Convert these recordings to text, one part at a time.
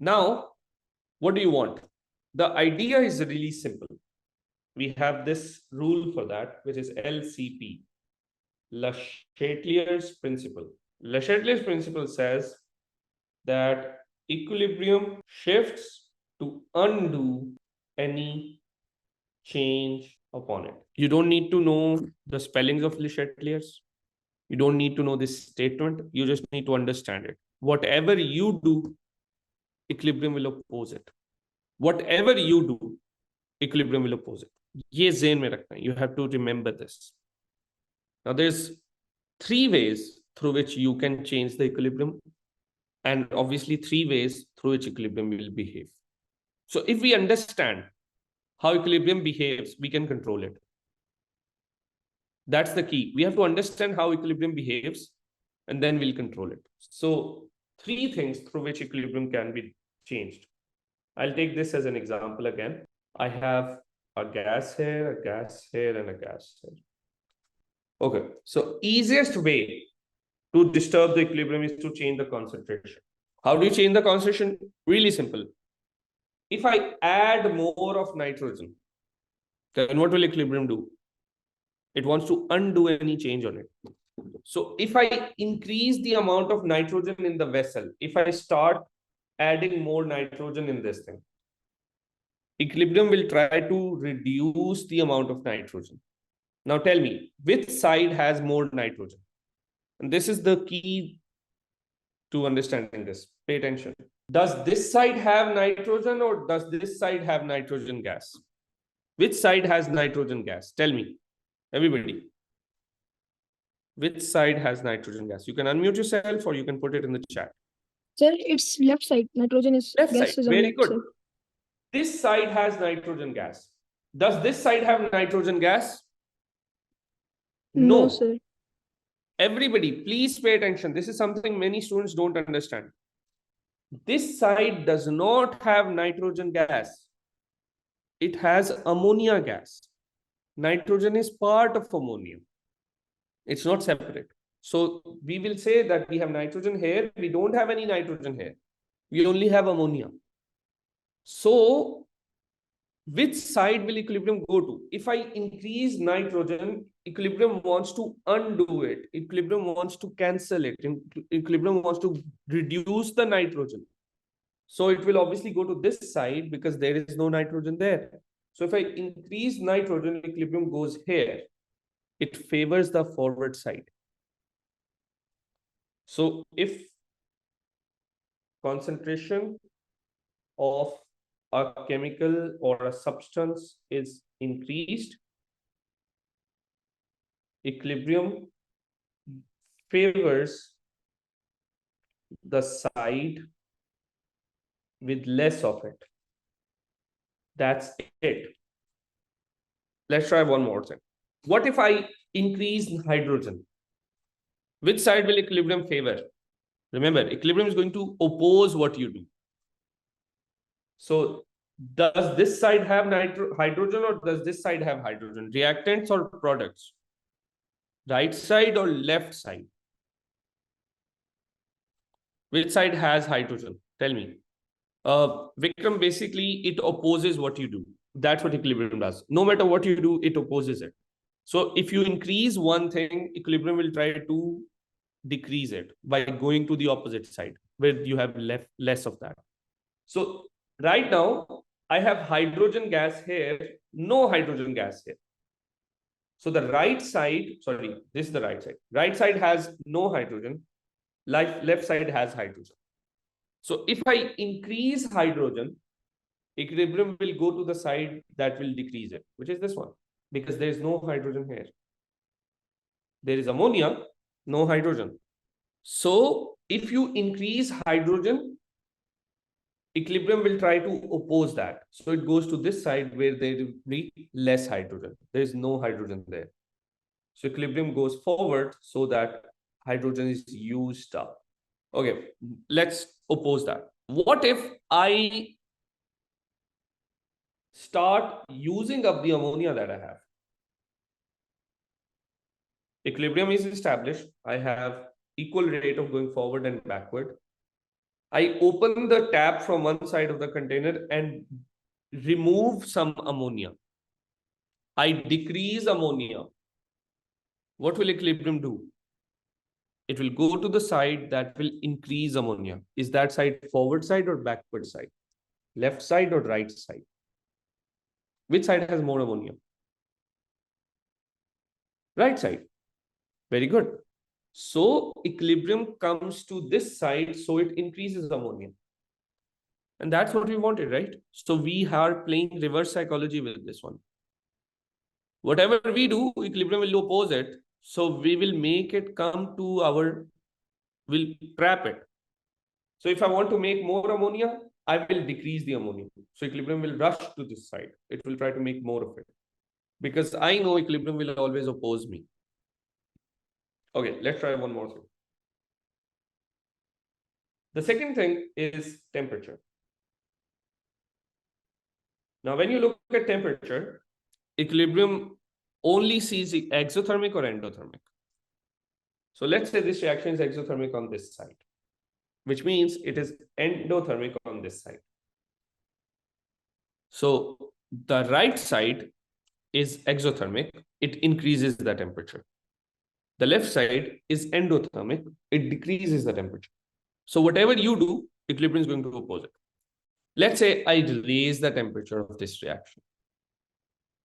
Now, what do you want? The idea is really simple. We have this rule for that, which is LCP, Le Chatelier's principle. Le Chatelier's principle says that equilibrium shifts to undo any change upon it. You don't need to know the spellings of Le Chatelier's. You don't need to know this statement. You just need to understand it. Whatever you do, equilibrium will oppose it. Whatever you do, equilibrium will oppose it. ये ज़हन में रखना है. You have to remember this. Now, there's 3 ways through which you can change the equilibrium, and obviously 3 ways through which equilibrium will behave. So if we understand how equilibrium behaves, we can control it. That's the key. We have to understand how equilibrium behaves, and then we'll control it. So 3 things through which equilibrium can be changed. I'll take this as an example again. I have a gas here, a gas here, and a gas here. Okay, so easiest way to disturb the equilibrium is to change the concentration. How do you change the concentration? Really simple. If I add more of nitrogen, then what will equilibrium do? It wants to undo any change on it. So if I increase the amount of nitrogen in the vessel, if I start adding more nitrogen in this thing, equilibrium will try to reduce the amount of nitrogen. Now tell me, which side has more nitrogen? And this is the key to understanding this. Pay attention. Does this side have nitrogen or does this side have nitrogen gas? Which side has nitrogen gas? Tell me, everybody. Which side has nitrogen gas? You can unmute yourself or you can put it in the chat. Sir, it's left side. Nitrogen is left gas side. is on Very left good. side. This side has nitrogen gas. Does this side have nitrogen gas? No, sir. Everybody, please pay attention. This is something many students don't understand. This side does not have nitrogen gas. It has ammonia gas. Nitrogen is part of ammonia. It's not separate. So we will say that we have nitrogen here. We don't have any nitrogen here. We only have ammonia. So which side will equilibrium go to? If I increase nitrogen, equilibrium wants to undo it. Equilibrium wants to cancel it. Equilibrium wants to reduce the nitrogen. So it will obviously go to this side because there is no nitrogen there. So if I increase nitrogen, equilibrium goes here. It favors the forward side. So if concentration of a chemical or a substance is increased, equilibrium favors the side with less of it. That's it. Let's try one more thing. What if I increase hydrogen? Which side will equilibrium favor? Remember, equilibrium is going to oppose what you do. So does this side have hydrogen or does this side have hydrogen? Reactants or products? Right side or left side? Which side has hydrogen? Tell me. Vikram, basically, it opposes what you do. That's what equilibrium does. No matter what you do, it opposes it. So if you increase one thing, equilibrium will try to decrease it by going to the opposite side where you have less of that. So right now, I have hydrogen gas here, no hydrogen gas here. So the right side, sorry, this is the right side. Right side has no hydrogen. Left side has hydrogen. So if I increase hydrogen, equilibrium will go to the side that will decrease it, which is this one, because there is no hydrogen here. There is ammonia, no hydrogen. So if you increase hydrogen, equilibrium will try to oppose that. So it goes to this side where there will be less hydrogen. There is no hydrogen there. So equilibrium goes forward so that hydrogen is used up. Okay, let's oppose that. What if I start using up the ammonia that I have? Equilibrium is established. I have equal rate of going forward and backward. I open the tap from one side of the container and remove some ammonia. I decrease ammonia. What will equilibrium do? It will go to the side that will increase ammonia. Is that side forward side or backward side? Left side or right side? Which side has more ammonia? Right side. Very good. So equilibrium comes to this side, so it increases ammonia. And that's what we wanted, right? So we are playing reverse psychology with this one. Whatever we do, equilibrium will oppose it. So we will make it come to our, we'll trap it. So if I want to make more ammonia, I will decrease the ammonia. So equilibrium will rush to this side. It will try to make more of it. Because I know equilibrium will always oppose me. Okay, let's try one more thing. The second thing is temperature. Now, when you look at temperature, equilibrium only sees exothermic or endothermic. So let's say this reaction is exothermic on this side, which means it is endothermic on this side. So the right side is exothermic, it increases the temperature. The left side is endothermic, it decreases the temperature. So whatever you do, equilibrium is going to oppose it. Let's say I raise the temperature of this reaction.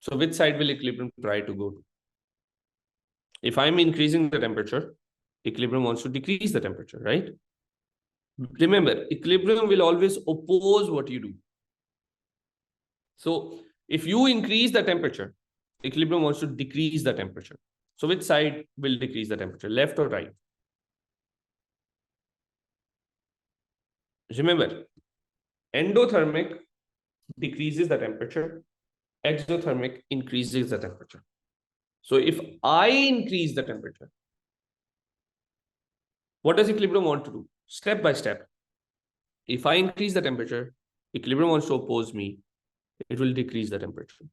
So which side will equilibrium try to go to? If I'm increasing the temperature, equilibrium wants to decrease the temperature, right? Remember, equilibrium will always oppose what you do. So if you increase the temperature, equilibrium wants to decrease the temperature. So which side will decrease the temperature, left or right? Remember, endothermic decreases the temperature, exothermic increases the temperature. So if I increase the temperature, what does equilibrium want to do? Step by step. If I increase the temperature, equilibrium wants to oppose me, it will decrease the temperature.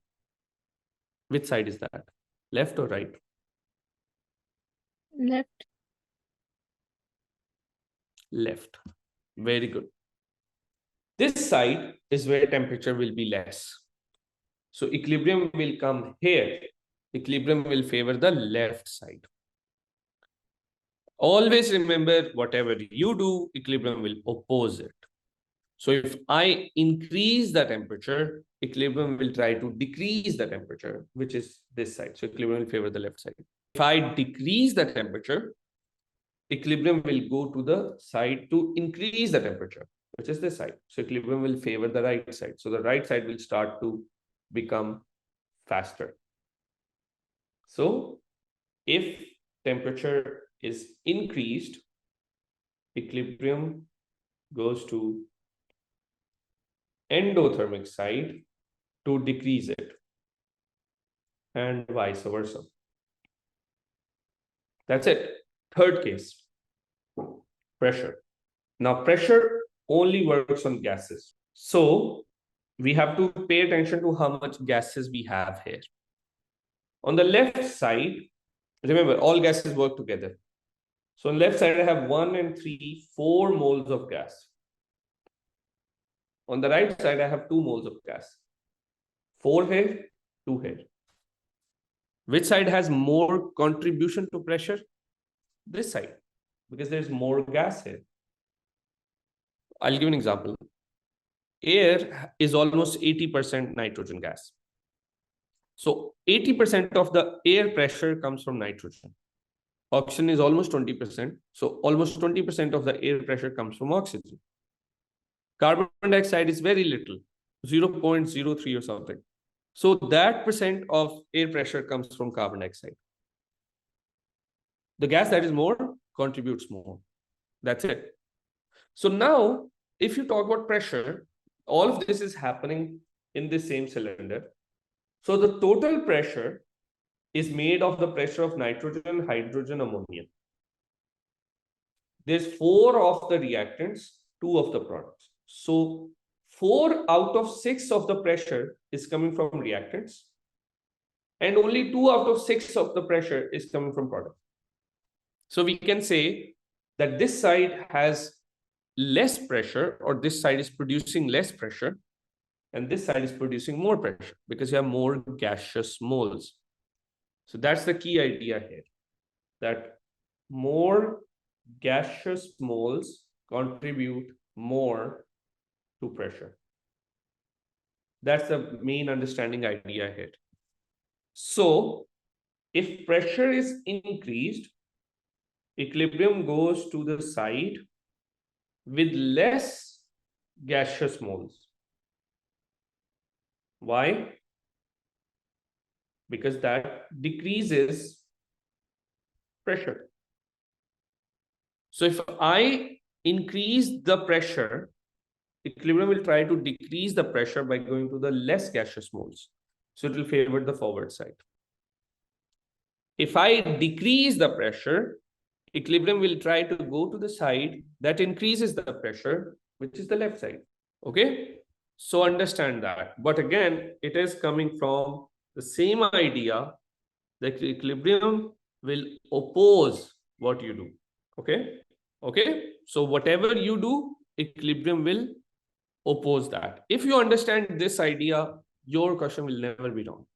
Which side is that? Left or right? Left. Left. Very good. This side is where temperature will be less. So equilibrium will come here. Equilibrium will favor the left side. Always remember, whatever you do, equilibrium will oppose it. So if I increase the temperature, equilibrium will try to decrease the temperature, which is this side. So equilibrium will favor the left side. If I decrease the temperature, equilibrium will go to the side to increase the temperature, which is this side. So equilibrium will favor the right side. So the right side will start to become faster. So if temperature is increased, equilibrium goes to endothermic side to decrease it, and vice versa. That's it. Third case, pressure. Now, pressure only works on gases. So we have to pay attention to how much gases we have here. On the left side, remember, all gases work together. So on the left side, I have 1 and 3, 4 moles of gas. On the right side, I have 2 moles of gas. 4 here, 2 here. Which side has more contribution to pressure? This side, because there's more gas here. I'll give an example. Air is almost 80% nitrogen gas. So 80% of the air pressure comes from nitrogen. Oxygen is almost 20%. So almost 20% of the air pressure comes from oxygen. Carbon dioxide is very little, 0.03 or something. So that percent of air pressure comes from carbon dioxide. The gas that is more contributes more. That's it. So now, if you talk about pressure, all of this is happening in the same cylinder. So the total pressure is made of the pressure of nitrogen, hydrogen, ammonia. There's 4 of the reactants, 2 of the products. So 4 out of 6 of the pressure is coming from reactants, and only 2 out of 6 of the pressure is coming from products. So we can say that this side has less pressure, or this side is producing less pressure, and this side is producing more pressure because you have more gaseous moles. So that's the key idea here, that more gaseous moles contribute more to pressure. That's the main understanding idea here. So if pressure is increased, equilibrium goes to the side with less gaseous moles. Why? Because that decreases pressure. So if I increase the pressure, equilibrium will try to decrease the pressure by going to the less gaseous moles. So it will favor the forward side. If I decrease the pressure, equilibrium will try to go to the side that increases the pressure, which is the left side. Okay? So understand that. But again, it is coming from the same idea that equilibrium will oppose what you do. Okay? Okay? So whatever you do, equilibrium will oppose that. If you understand this idea, your question will never be wrong.